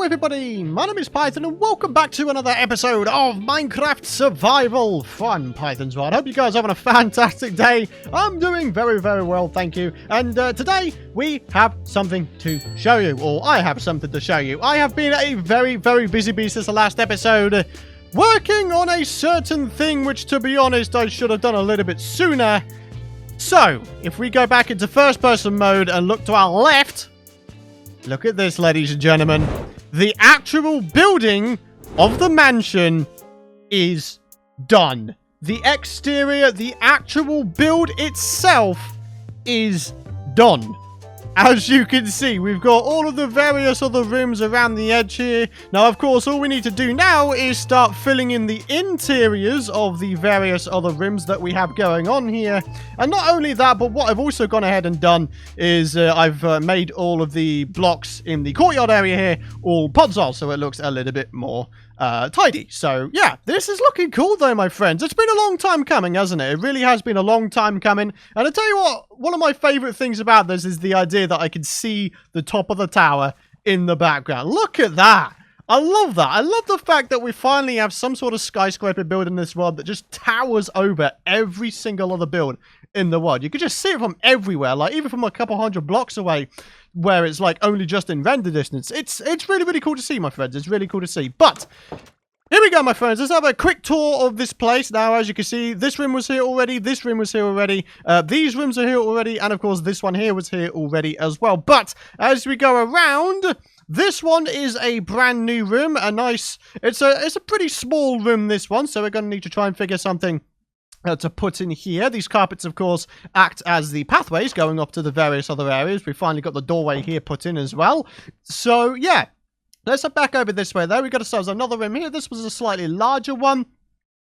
everybody, my name is Python and welcome back to another episode of Minecraft Survival Fun, Python's World. I hope you guys are having a fantastic day. I'm doing very well, thank you. And today we have something to show you, or I have something to show you. I have been a very busy bee since the last episode, working on a certain thing which, to be honest, I should have done a little bit sooner. So, if we go back into first person mode and look to our left, look at this, ladies and gentlemen. The actual building of the mansion is done. The exterior, the actual build itself is done. As you can see, we've got all of the various other rooms around the edge here. Now, of course, all we need to do now is start filling in the interiors of the various other rooms that we have going on here. And not only that, but what I've also gone ahead and done is I've made all of the blocks in the courtyard area here all podzol, so it looks a little bit more tidy. So yeah, this is looking cool though, my friends. It's been a long time coming, hasn't it? It really has been a long time coming. And I tell you what, one of my favorite things about this is the idea that I can see the top of the tower in the background. Look at that. I love that. I love the fact that we finally have some sort of skyscraper build in this world that just towers over every single other build in the world. You can just see it from everywhere, like even from a couple hundred blocks away, where it's like only just in render distance. It's really cool to see, my friends. It's really cool to see. But here we go, my friends. Let's have a quick tour of this place. Now, as you can see, this room was here already. This room was here already. These rooms are here already. And, of course, this one here was here already as well. But as we go around, this one is a brand new room. A nice... It's a pretty small room, this one. So we're going to need to try and figure something to put in here. These carpets, of course, act as the pathways going up to the various other areas. We finally got the doorway here put in as well. So, yeah. Let's head back over this way, though. We've got ourselves another room here. This was a slightly larger one.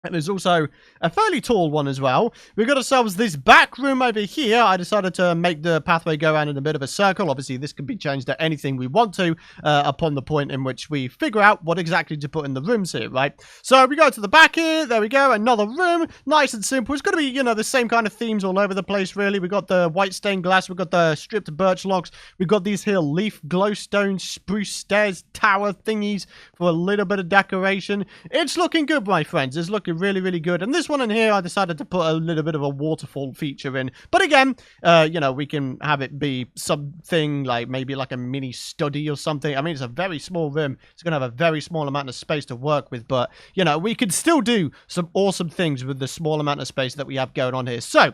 And there's also a fairly tall one as well. We've got ourselves this back room over here. I decided to make the pathway go around in a bit of a circle. Obviously, this can be changed to anything we want to upon the point in which we figure out what exactly to put in the rooms here, right? So we go to the back here. There we go. Another room. Nice and simple. It's going to be, you know, the same kind of themes all over the place, really. We've got the white stained glass. We've got the stripped birch logs. We've got these here leaf glowstone spruce stairs tower thingies for a little bit of decoration. It's looking good, my friends. It's looking really good. And this one in here, I decided to put a little bit of a waterfall feature in. But again, you know, we can have it be something like maybe like a mini study or something. I mean, it's a very small room. It's going to have a very small amount of space to work with. But, you know, we could still do some awesome things with the small amount of space that we have going on here. So,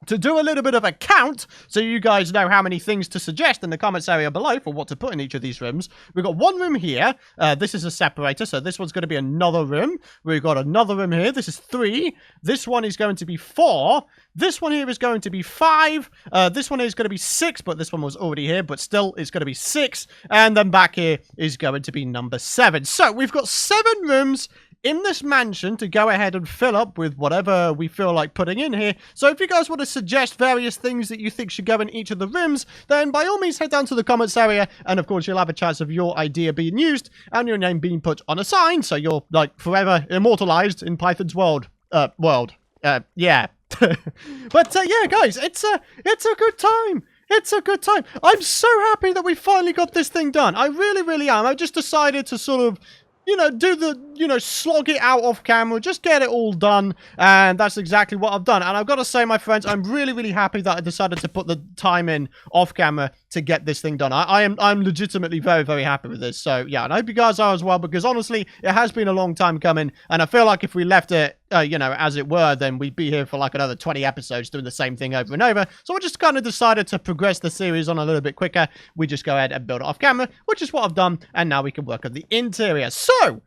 to do a little bit of a count, so you guys know how many things to suggest in the comments area below for what to put in each of these rooms. We've got one room here. This is a separator, so this one's going to be another room. We've got another room here. This is 3. This one is going to be 4. This one here is going to be 5. This one is going to be 6, but this one was already here, but still it's going to be 6. And then back here is going to be number 7. So we've got 7 rooms in this mansion to go ahead and fill up with whatever we feel like putting in here. So if you guys want to suggest various things that you think should go in each of the rooms, then by all means head down to the comments area, and of course you'll have a chance of your idea being used and your name being put on a sign, so you're like forever immortalized in Python's world. Yeah. But yeah, guys, it's a good time. It's a good time. I'm so happy that we finally got this thing done. I really am. I just decided to sort of, you know, do the, you know, slog it out off camera, just get it all done, and that's exactly what I've done. And I've got to say, my friends, I'm really happy that I decided to put the time in off camera to get this thing done. I'm legitimately very happy with this. So yeah, and I hope you guys are as well, because honestly, it has been a long time coming, and I feel like if we left it, you know, as it were, then we'd be here for like another 20 episodes doing the same thing over and over. So I just kind of decided to progress the series on a little bit quicker. We just go ahead and build it off camera, which is what I've done, and now we can work on the interior. So,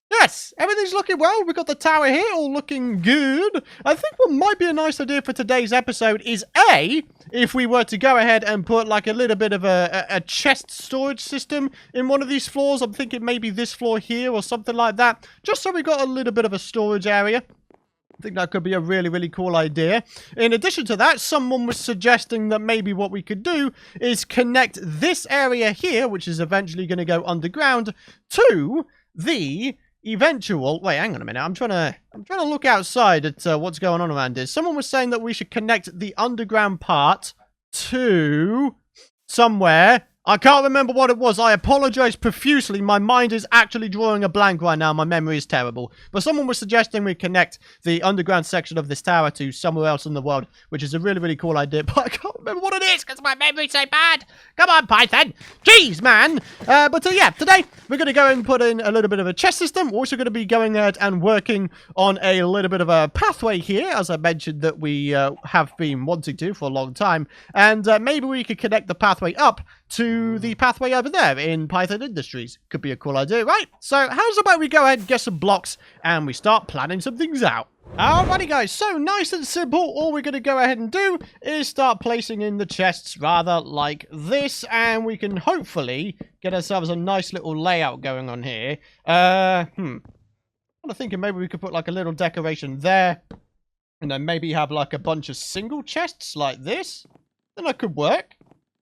yes, everything's looking well. We've got the tower here all looking good. I think what might be a nice idea for today's episode is if we were to go ahead and put like a little bit of a chest storage system in one of these floors. I'm thinking maybe this floor here or something like that, just so we got a little bit of a storage area. I think that could be a really cool idea. In addition to that, someone was suggesting that maybe what we could do is connect this area here, which is eventually going to go underground, to the eventual... Wait, hang on a minute. I'm trying to look outside at what's going on around here. Someone was saying that we should connect the underground part to somewhere I can't remember what it was. I apologize profusely. My mind is actually drawing a blank right now. My memory is terrible. But someone was suggesting we connect the underground section of this tower to somewhere else in the world, which is a really, really cool idea. But I can't remember what it is because my memory's so bad. Come on, Python. Jeez, man. Yeah, today we're going to go and put in a little bit of a chest system. We're also going to be going ahead and working on a little bit of a pathway here, as I mentioned that we have been wanting to for a long time. And maybe we could connect the pathway up to the pathway over there in Python Industries. Could be a cool idea, right? So how's about we go ahead and get some blocks and we start planning some things out. Alrighty guys, so nice and simple. All we're going to go ahead and do is start placing in the chests rather like this, and we can hopefully get ourselves a nice little layout going on here. I'm thinking maybe we could put like a little decoration there, and then maybe have like a bunch of single chests like this. Then that could work.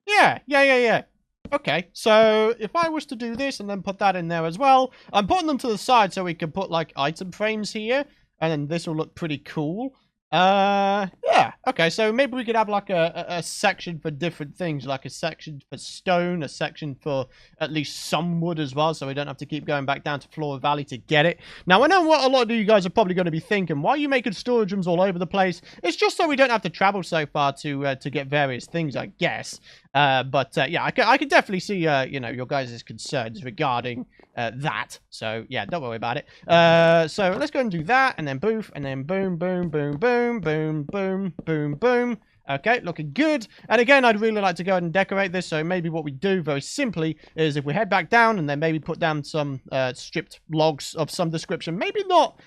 Yeah. Okay, so if I was to do this and then put that in there as well, I'm putting them to the side so we can put like item frames here, and then this will look pretty cool. Yeah, okay, so maybe we could have like a section for different things, like a section for stone, a section for at least some wood as well, so we don't have to keep going back down to Flora Valley to get it. Now, I know what a lot of you guys are probably going to be thinking, why are you making storage rooms all over the place? It's just so we don't have to travel so far to get various things, I guess. Yeah, I could definitely see, you know, your guys' concerns regarding that. So, yeah, don't worry about it. So, let's go and do that, and then boof, and then boom, boom, boom, boom, boom, boom, boom, boom. Okay, looking good. And again, I'd really like to go ahead and decorate this. So maybe what we do very simply is if we head back down and then maybe put down some stripped logs of some description. Maybe not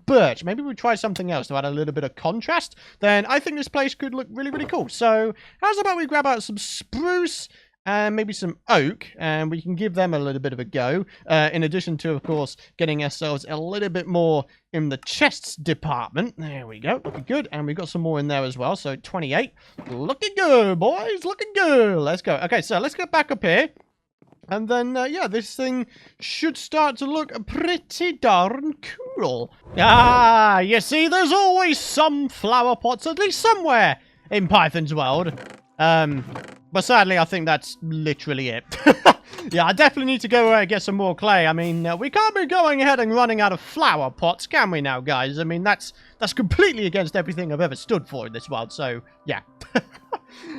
birch. Maybe we try something else to add a little bit of contrast. Then I think this place could look really, really cool. So how's about we grab out some spruce and maybe some oak, and we can give them a little bit of a go, in addition to, of course, getting ourselves a little bit more in the chests department. There we go, looking good, and we've got some more in there as well, so 28. Looking good, boys, looking good. Let's go. Okay, so let's get back up here, and then, yeah, this thing should start to look pretty darn cool. Ah, you see, there's always some flower pots, at least somewhere in Python's world. But sadly, I think that's literally it. Yeah, I definitely need to go get some more clay. I mean, we can't be going ahead and running out of flower pots, can we now, guys? I mean, that's completely against everything I've ever stood for in this world, so, yeah.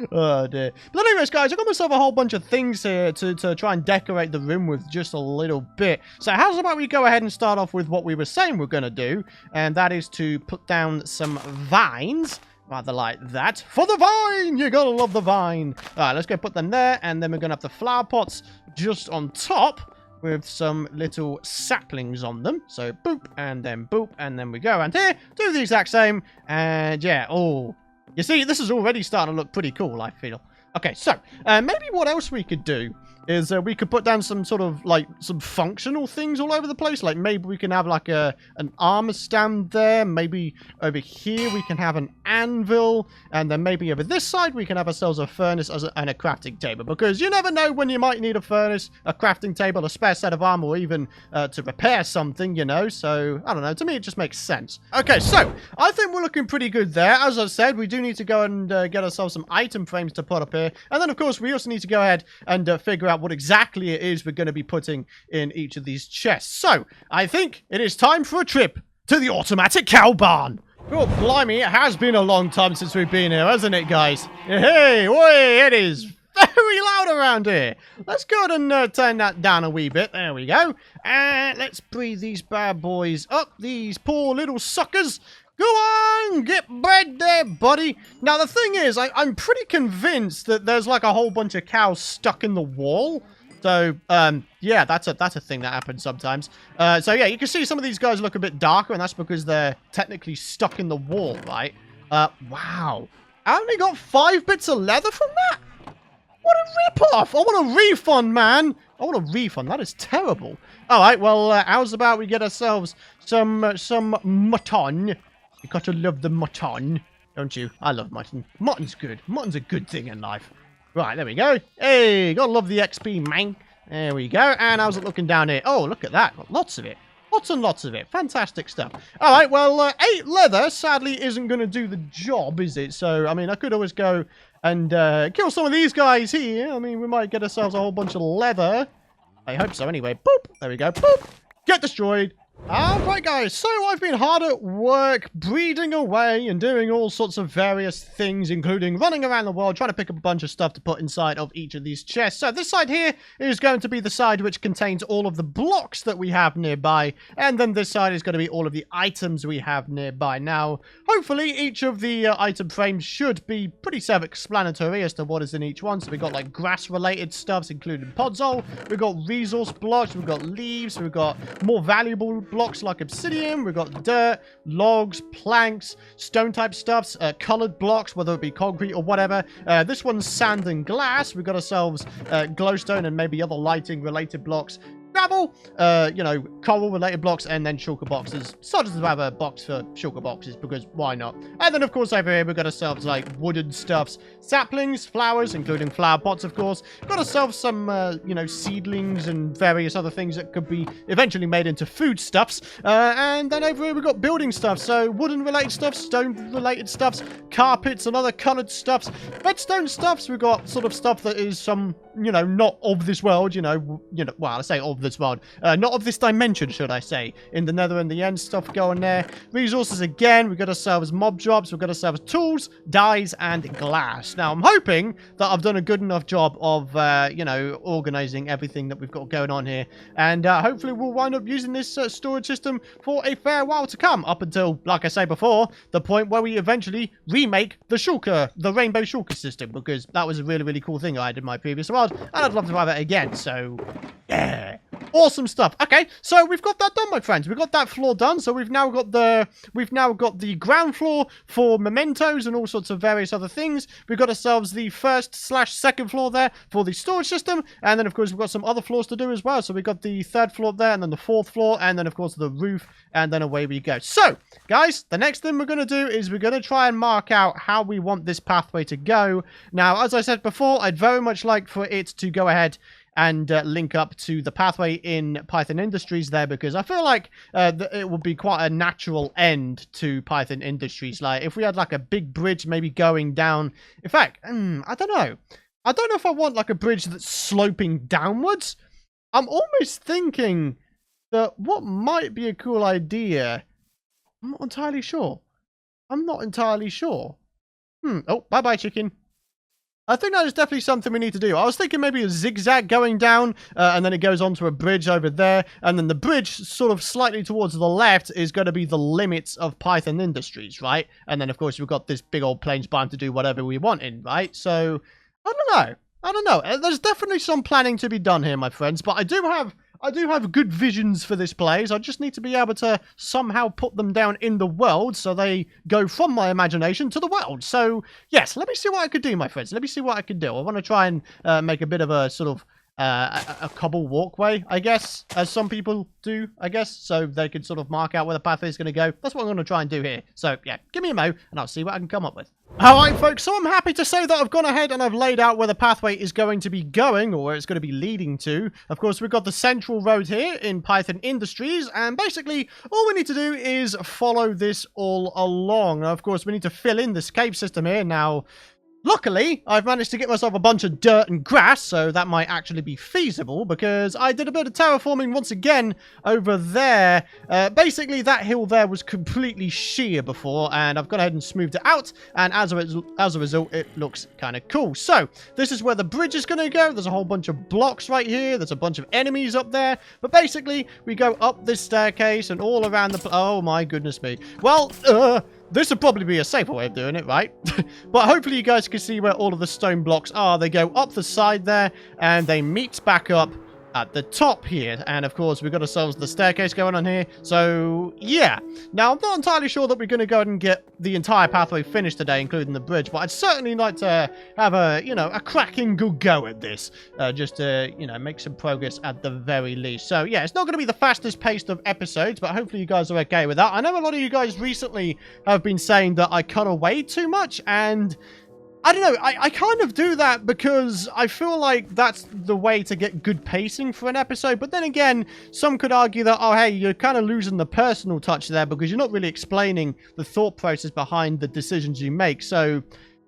Oh, dear. But anyways, guys, I got myself a whole bunch of things here to try and decorate the room with just a little bit. So how's about we go ahead and start off with what we were saying we're going to do, and that is to put down some vines. Rather like that. For the vine! You gotta love the vine. Alright, let's go put them there. And then we're gonna have the flower pots just on top with some little saplings on them. So boop, and then boop, and then we go around here. Do the exact same. And yeah, oh. You see, this is already starting to look pretty cool, I feel. Okay, so maybe what else we could do is we could put down some sort of, like, some functional things all over the place. Like, maybe we can have, like, an armor stand there. Maybe over here we can have an anvil. And then maybe over this side we can have ourselves a furnace and a crafting table. Because you never know when you might need a furnace, a crafting table, a spare set of armor, or even to repair something, you know. So, I don't know. To me, it just makes sense. Okay, so, I think we're looking pretty good there. As I said, we do need to go and get ourselves some item frames to put up here. And then, of course, we also need to go ahead and figure out what exactly it is we're going to be putting in each of these chests. So, I think it is time for a trip to the automatic cow barn. Oh, blimey, it has been a long time since we've been here, hasn't it, guys? Hey, boy, it is very loud around here. Let's go ahead and turn that down a wee bit. There we go. And let's breathe these bad boys up, these poor little suckers. Go on, get bred there, buddy. Now, the thing is, I'm pretty convinced that there's like a whole bunch of cows stuck in the wall. So, yeah, that's a thing that happens sometimes. So, yeah, you can see some of these guys look a bit darker, and that's because they're technically stuck in the wall, right? Wow. I only got 5 bits of leather from that? What a rip-off! I want a refund, man! I want a refund. That is terrible. All right, well, how's about we get ourselves some mutton? You gotta love the mutton, don't you? I love mutton. Mutton's good. Mutton's a good thing in life. Right, there we go. Hey, gotta love the XP, man. There we go. And how's it looking down here? Oh, look at that. Got lots of it. Lots and lots of it. Fantastic stuff. All right, well, 8 leather sadly isn't going to do the job, is it? So, I mean, I could always go and kill some of these guys here. I mean, we might get ourselves a whole bunch of leather. I hope so anyway. Boop. There we go. Boop. Get destroyed. Alright guys, so I've been hard at work, breeding away and doing all sorts of various things, including running around the world, trying to pick up a bunch of stuff to put inside of each of these chests. So this side here is going to be the side which contains all of the blocks that we have nearby, and then this side is going to be all of the items we have nearby. Now, hopefully each of the item frames should be pretty self-explanatory as to what is in each one. So we've got like grass-related stuffs, including podzol, we've got resource blocks, we've got leaves, we've got more valuable blocks like obsidian, we've got dirt, logs, planks, stone type stuffs, colored blocks, whether it be concrete or whatever. This one's sand and glass. We've got ourselves glowstone and maybe other lighting related blocks. Gravel, you know, coral related blocks, and then shulker boxes. So just have a box for shulker boxes because why not? And then of course over here we've got ourselves like wooden stuffs, saplings, flowers, including flower pots of course. Got ourselves some you know, seedlings and various other things that could be eventually made into foodstuffs. And then over here we've got building stuff, so wooden related stuff, stone related stuffs, carpets and other coloured stuffs, redstone stuffs. We've got sort of stuff that is some, you know, not of this world, you know, well, I say of this world, not of this dimension, should I say. In the nether and the end stuff going there. Resources again, we've got ourselves mob drops, we've got ourselves tools, dyes, and glass. Now, I'm hoping that I've done a good enough job of, you know, organizing everything that we've got going on here. And hopefully we'll wind up using this storage system for a fair while to come, up until, like I say before, the point where we eventually remake the shulker, the rainbow shulker system, because that was a really, really cool thing I did in my previous world, and I'd love to have it again, so yeah. Awesome stuff. Okay, so we've got that done, my friends. We've got that floor done. So we've now got the ground floor for mementos and all sorts of various other things. We've got ourselves the first/second floor there for the storage system, and then of course we've got some other floors to do as well. So we've got the third floor there, and then the fourth floor, and then of course the roof, and then away we go. So guys, the next thing we're going to do is we're going to try and mark out how we want this pathway to go. Now, as I said before, I'd very much like for it to go ahead and link up to the pathway in Python Industries there, because I feel like it would be quite a natural end to Python Industries. Like, if we had like a big bridge maybe going down. In fact, I don't know. I don't know if I want like a bridge that's sloping downwards. I'm almost thinking that what might be a cool idea. I'm not entirely sure. Oh, bye-bye, chicken. I think that is definitely something we need to do. I was thinking maybe a zigzag going down, and then it goes onto a bridge over there, and then the bridge sort of slightly towards the left is going to be the limits of Python Industries, right? And then, of course, we've got this big old plains biome to do whatever we want in, right? So, I don't know. There's definitely some planning to be done here, my friends, but I do have good visions for this place. I just need to be able to somehow put them down in the world so they go from my imagination to the world. So, yes, let me see what I could do, my friends. Let me see what I can do. I want to try and make a bit of a sort of a cobble walkway, I guess, as some people do, I guess, so they can sort of mark out where the pathway is going to go. That's what I'm going to try and do here. So, yeah, give me a mo, and I'll see what I can come up with. Alright, folks, so I'm happy to say that I've gone ahead and I've laid out where the pathway is going to be going, or where it's going to be leading to. Of course, we've got the central road here in Python Industries, and basically, all we need to do is follow this all along. Now, of course, we need to fill in this cave system here. Now, luckily, I've managed to get myself a bunch of dirt and grass, so that might actually be feasible, because I did a bit of terraforming once again over there. Basically, that hill there was completely sheer before, and I've gone ahead and smoothed it out, and as a result, it looks kind of cool. So, this is where the bridge is going to go. There's a whole bunch of blocks right here. There's a bunch of enemies up there, but basically, we go up this staircase and all around the... Oh, my goodness me. Well, this would probably be a safer way of doing it, right? But hopefully you guys can see where all of the stone blocks are. They go up the side there, and they meet back up at the top here. And of course, we've got ourselves the staircase going on here. So, yeah. Now, I'm not entirely sure that we're going to go ahead and get the entire pathway finished today, including the bridge. But I'd certainly like to have a, you know, a cracking good go at this. Just to, you know, make some progress at the very least. So, yeah, it's not going to be the fastest paced of episodes, but hopefully you guys are okay with that. I know a lot of you guys recently have been saying that I cut away too much, and I don't know, I kind of do that because I feel like that's the way to get good pacing for an episode. But then again, some could argue that, oh, hey, you're kind of losing the personal touch there because you're not really explaining the thought process behind the decisions you make. So,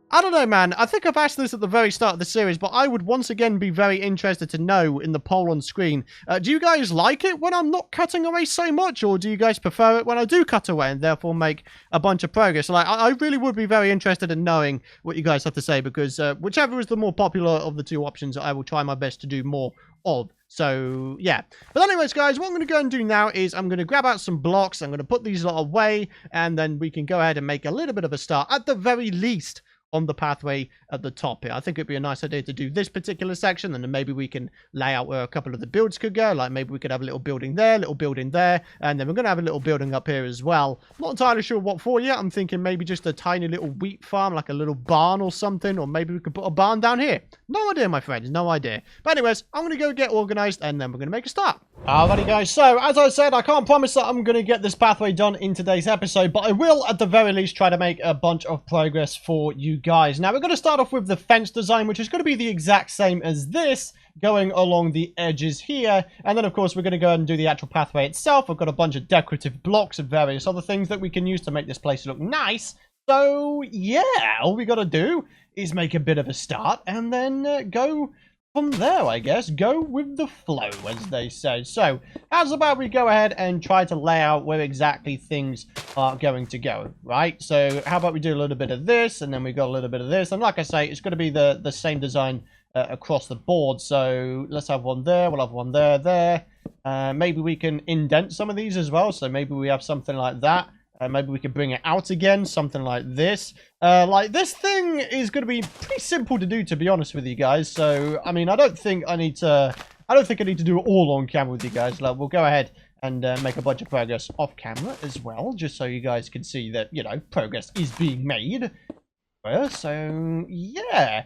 I don't know, man. I think I've asked this at the very start of the series, but I would once again be very interested to know in the poll on screen. Do you guys like it when I'm not cutting away so much, or do you guys prefer it when I do cut away and therefore make a bunch of progress? Like, I really would be very interested in knowing what you guys have to say, because whichever is the more popular of the two options, I will try my best to do more of. So, yeah. But anyways, guys, what I'm going to go and do now is I'm going to grab out some blocks, I'm going to put these lot away, and then we can go ahead and make a little bit of a start, at the very least, on the pathway at the top here. I think it'd be a nice idea to do this particular section, and then maybe we can lay out where a couple of the builds could go. Like maybe we could have a little building there, little building there, and then we're going to have a little building up here as well. Not entirely sure what for yet. I'm thinking maybe just a tiny little wheat farm, like a little barn or something, or maybe we could put a barn down here. No idea, my friends, no idea. But anyways, I'm going to go get organized, and then we're going to make a start. Alrighty, guys, so as I said, I can't promise that I'm going to get this pathway done in today's episode, but I will at the very least try to make a bunch of progress for you guys. Now, we're going to start off with the fence design, which is going to be the exact same as this, going along the edges here, and then of course we're going to go ahead and do the actual pathway itself. I've got a bunch of decorative blocks and various other things that we can use to make this place look nice. So yeah, all we got to do is make a bit of a start and then go from there, I guess. Go with the flow, as they say. So, how's about we go ahead and try to lay out where exactly things are going to go, right? So, how about we do a little bit of this, and then we got a little bit of this. And like I say, it's going to be the same design across the board. So, let's have one there. We'll have one there. Maybe we can indent some of these as well. So, maybe we have something like that. Maybe we could bring it out again, something like this. Like, this thing is going to be pretty simple to do, to be honest with you guys. So, I mean, I don't think I need to do it all on camera with you guys. Like, we'll go ahead and make a bunch of progress off camera as well, just so you guys can see that, you know, progress is being made. So, yeah.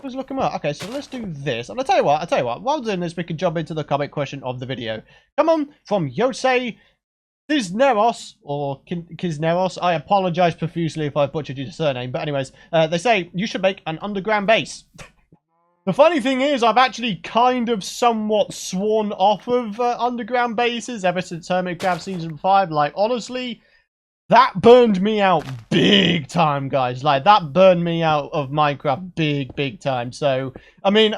Let's look them up. Okay, so let's do this. And I'll tell you what, while doing this, we can jump into the comment question of the video. Come on, from Yosei Kisneros, or Kisneros. I apologize profusely if I butchered your surname. But anyways, they say you should make an underground base. The funny thing is, I've actually kind of somewhat sworn off of underground bases ever since Hermitcraft Season 5. Like, honestly, that burned me out big time, guys. Like, that burned me out of Minecraft big time. So, I mean,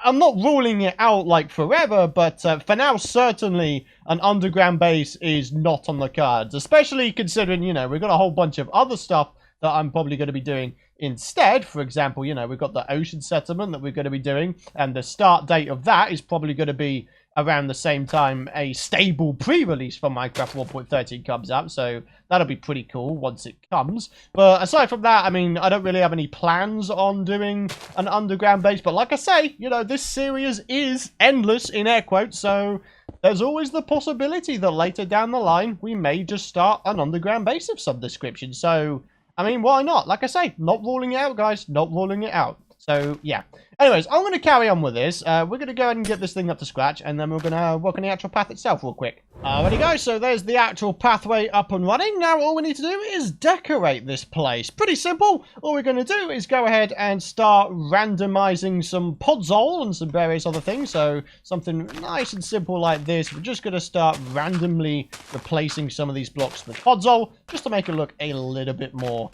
I'm not ruling it out, like, forever, but for now, certainly, an underground base is not on the cards. Especially considering, you know, we've got a whole bunch of other stuff that I'm probably going to be doing instead. For example, you know, we've got the ocean settlement that we're going to be doing, and the start date of that is probably going to be around the same time a stable pre-release for Minecraft 1.13 comes out, so that'll be pretty cool once it comes. But aside from that, I mean, I don't really have any plans on doing an underground base, but like I say, you know, this series is endless, in air quotes, so there's always the possibility that later down the line, we may just start an underground base of some description. So, I mean, why not? Like I say, not ruling it out, guys, not ruling it out. So, yeah. Anyways, I'm going to carry on with this. We're going to go ahead and get this thing up to scratch, and then we're going to work on the actual path itself real quick. Alrighty, guys, so there's the actual pathway up and running. Now, all we need to do is decorate this place. Pretty simple. All we're going to do is go ahead and start randomizing some podzol and some various other things. So, something nice and simple like this. We're just going to start randomly replacing some of these blocks with podzol, just to make it look a little bit more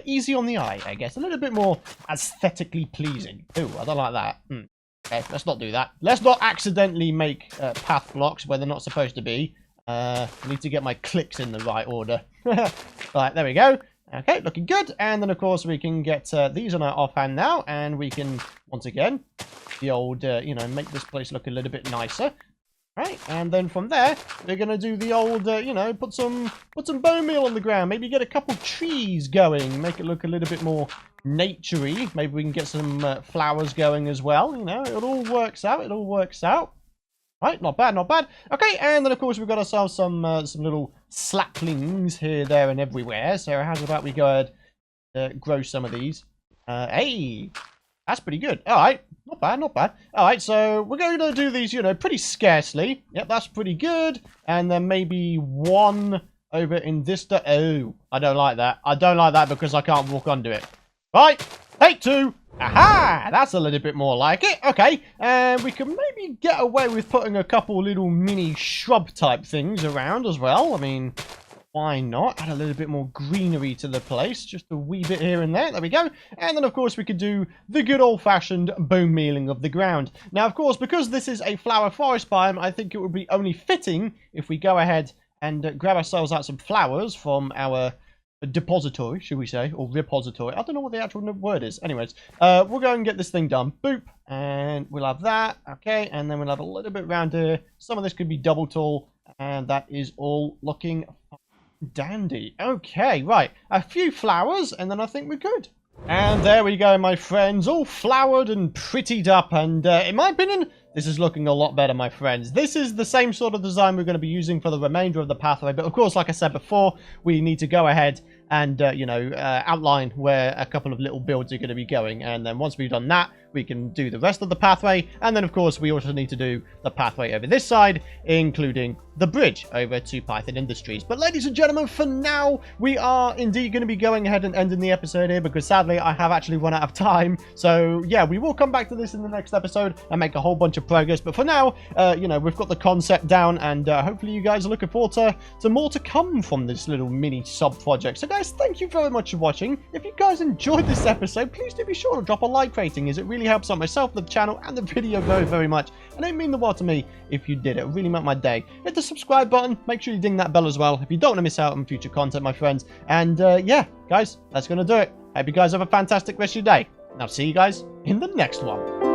easy on the eye, I guess. A little bit more aesthetically pleasing. Ooh, I don't like that. Okay, let's not do that. Let's not accidentally make path blocks where they're not supposed to be. I need to get my clicks in the right order. Right, there we go. Okay, looking good. And then, of course, we can get these on our offhand now. And we can, once again, the old, you know, make this place look a little bit nicer. Right, and then from there, we're going to do the old, you know, put some bone meal on the ground. Maybe get a couple trees going. Make it look a little bit more naturey. Maybe we can get some flowers going as well. You know, it all works out. It all works out. Right, not bad, not bad. Okay, and then, of course, we've got ourselves some little saplings here, there, and everywhere. So how's about we go ahead grow some of these? Hey, that's pretty good. All right. Not bad, not bad. All right, so we're going to do these, you know, pretty scarcely. Yep, that's pretty good. And then maybe one over in this... Oh, I don't like that. I don't like that because I can't walk under it. Right, take two. Aha, that's a little bit more like it. Okay, and we can maybe get away with putting a couple little mini shrub type things around as well. I mean, why not? Add a little bit more greenery to the place. Just a wee bit here and there. There we go. And then, of course, we could do the good old-fashioned bone mealing of the ground. Now, of course, because this is a flower forest biome, I think it would be only fitting if we go ahead and grab ourselves out some flowers from our depository, should we say, or repository. I don't know what the actual word is. Anyways, we'll go and get this thing done. Boop. And we'll have that. Okay. And then we'll have a little bit around here. Some of this could be double tall. And that is all looking dandy. Okay, right. A few flowers, and then I think we're good. And there we go, my friends. All flowered and prettied up. And in my opinion, this is looking a lot better, my friends. This is the same sort of design we're going to be using for the remainder of the pathway. But of course, like I said before, we need to go ahead and, outline where a couple of little builds are going to be going. And then once we've done that, we can do the rest of the pathway. And then, of course, we also need to do the pathway over this side, including the bridge over to Python Industries. But ladies and gentlemen, for now, we are indeed going to be going ahead and ending the episode here because sadly, I have actually run out of time. So, yeah, we will come back to this in the next episode and make a whole bunch of progress. But for now, we've got the concept down and hopefully you guys are looking forward to more to come from this little mini sub-project. So, guys, thank you very much for watching. If you guys enjoyed this episode, please do be sure to drop a like rating as it really helps out myself, the channel, and the video very, very much. And it mean the world to me if you did. It really make my day. Hit the subscribe button. Make sure you ding that bell as well if you don't want to miss out on future content, my friends. And yeah, guys, that's going to do it. Hope you guys have a fantastic rest of your day. And I'll see you guys in the next one.